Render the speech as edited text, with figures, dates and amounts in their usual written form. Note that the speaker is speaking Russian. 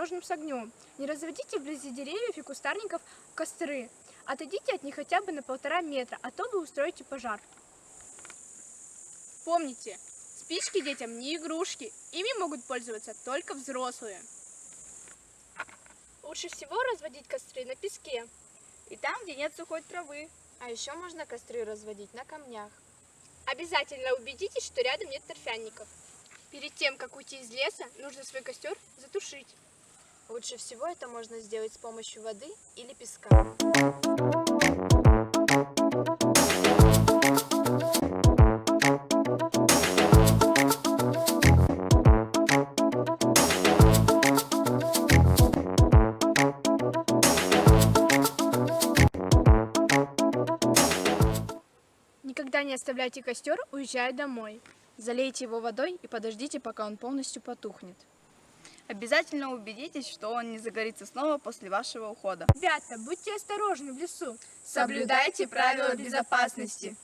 осторожным с огнем. Не разводите вблизи деревьев и кустарников костры. Отойдите от них хотя бы на 1,5 метра, а то вы устроите пожар. Помните, спички детям не игрушки, ими могут пользоваться только взрослые. Лучше всего разводить костры на песке. И там, где нет сухой травы. А еще можно костры разводить на камнях. Обязательно убедитесь, что рядом нет торфяников. Перед тем, как уйти из леса, нужно свой костер затушить. Лучше всего это можно сделать с помощью воды или песка. Никогда не оставляйте костер, уезжая домой. Залейте его водой и подождите, пока он полностью потухнет. Обязательно убедитесь, что он не загорится снова после вашего ухода. Ребята, будьте осторожны в лесу. Соблюдайте правила безопасности.